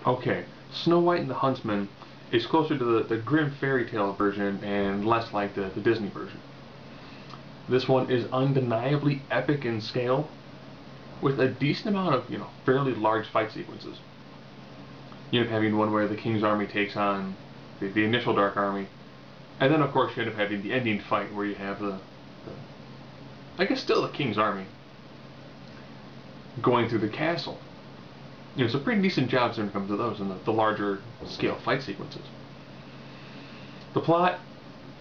Okay, Snow White and the Huntsman is closer to the grim fairy tale version and less like the Disney version. This one is undeniably epic in scale, with a decent amount of, fairly large fight sequences. You end up having one where the King's army takes on the initial Dark Army, and then of course you end up having the ending fight where you have I guess still the King's army, going through the castle. It's a pretty decent job when it comes to those and the larger scale fight sequences. The plot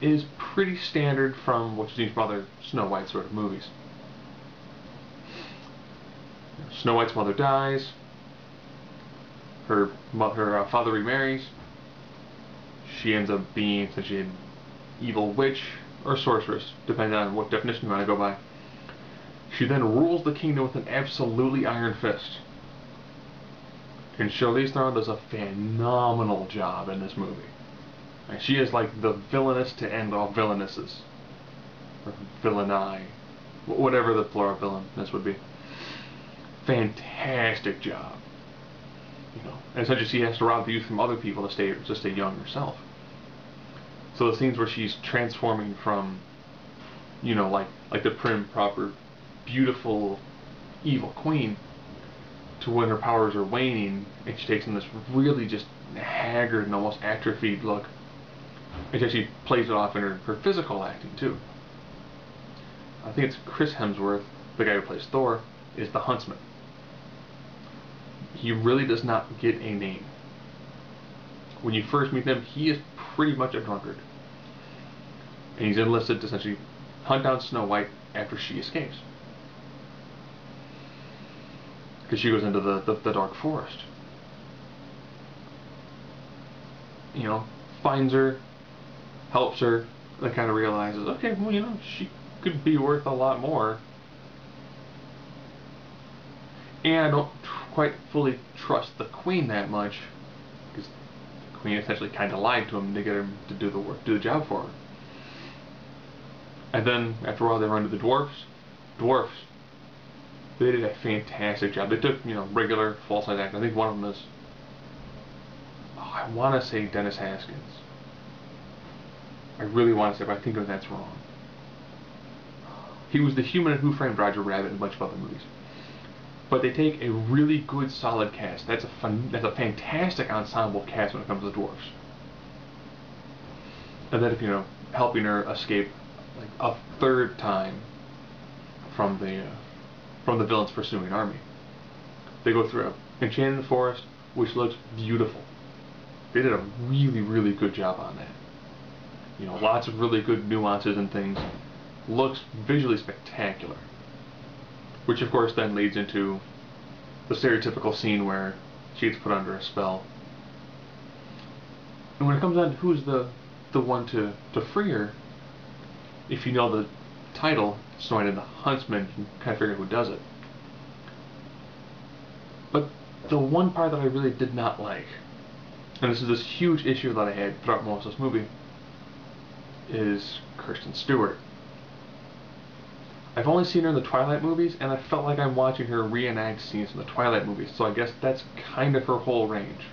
is pretty standard from what you've seen from other Snow White sort of movies. Snow White's mother dies, her father remarries, she ends up being essentially an evil witch or sorceress, depending on what definition you want to go by. She then rules the kingdom with an absolutely iron fist. And Charlize Theron does a phenomenal job in this movie. And she is like the villainess to end all villainesses. Or villaini. Whatever the plural villainess would be. Fantastic job. And essentially she has to rob the youth from other people to stay young herself. So the scenes where she's transforming from, like the prim, proper, beautiful, evil queen, to when her powers are waning, and she takes on this really just haggard and almost atrophied look. And she actually plays it off in her physical acting too. I think it's Chris Hemsworth, the guy who plays Thor, is the Huntsman. He really does not get a name. When you first meet him, he is pretty much a drunkard. And he's enlisted to essentially hunt down Snow White after she escapes. Because she goes into the dark forest. Finds her, helps her, and kind of realizes, okay, well, she could be worth a lot more. And I don't quite fully trust the queen that much, because the queen essentially kind of lied to him to get him to do the job for her. And then, after a while, they run to the dwarfs. Dwarfs, they did a fantastic job. They took, regular full-size actors. I think one of them is, I want to say Dennis Haskins. I really want to say, but I think that's wrong. He was the human in Who Framed Roger Rabbit and a bunch of other movies. But they take a really good, solid cast. That's a fantastic ensemble cast when it comes to dwarfs. And then, helping her escape like a third time from the villain's pursuing army. They go through a enchanted forest, which looks beautiful. They did a really, really good job on that. Lots of really good nuances and things. Looks visually spectacular. Which of course then leads into the stereotypical scene where she gets put under a spell. And when it comes down to who's the one to free her, if you know the title, Snow White and the Huntsman, you can kind of figure out who does it. But the one part that I really did not like, and this is this huge issue that I had throughout most of this movie, is Kristen Stewart. I've only seen her in the Twilight movies, and I felt like I'm watching her reenact scenes in the Twilight movies, so I guess that's kind of her whole range.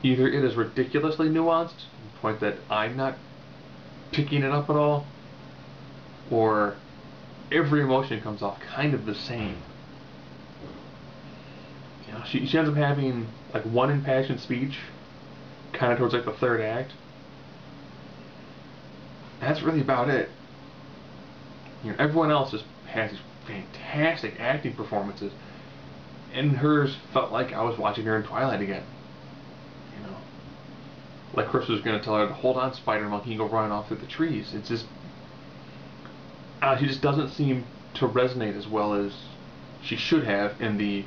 Either it is ridiculously nuanced, to the point that I'm not picking it up at all, or every emotion comes off kind of the same. She ends up having like one impassioned speech, kind of towards like the third act. That's really about it. Everyone else just has these fantastic acting performances, and hers felt like I was watching her in Twilight again. Like Chris was going to tell her to hold on, Spider-Monkey, and go running off through the trees. It's just, she just doesn't seem to resonate as well as she should have in the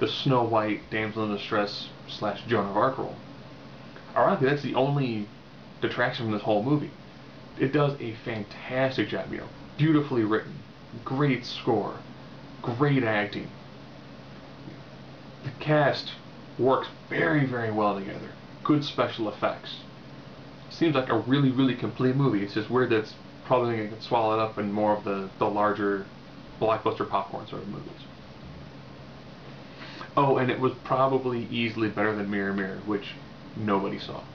Snow White damsel in distress / Joan of Arc role. Ironically, that's the only detraction from this whole movie. It does a fantastic job, beautifully written, great score, great acting. The cast works very, very well together. Good special effects. Seems like a really, really complete movie. It's just weird that it's probably going to get swallowed up in more of the larger blockbuster popcorn sort of movies. Oh, and it was probably easily better than Mirror Mirror, which nobody saw.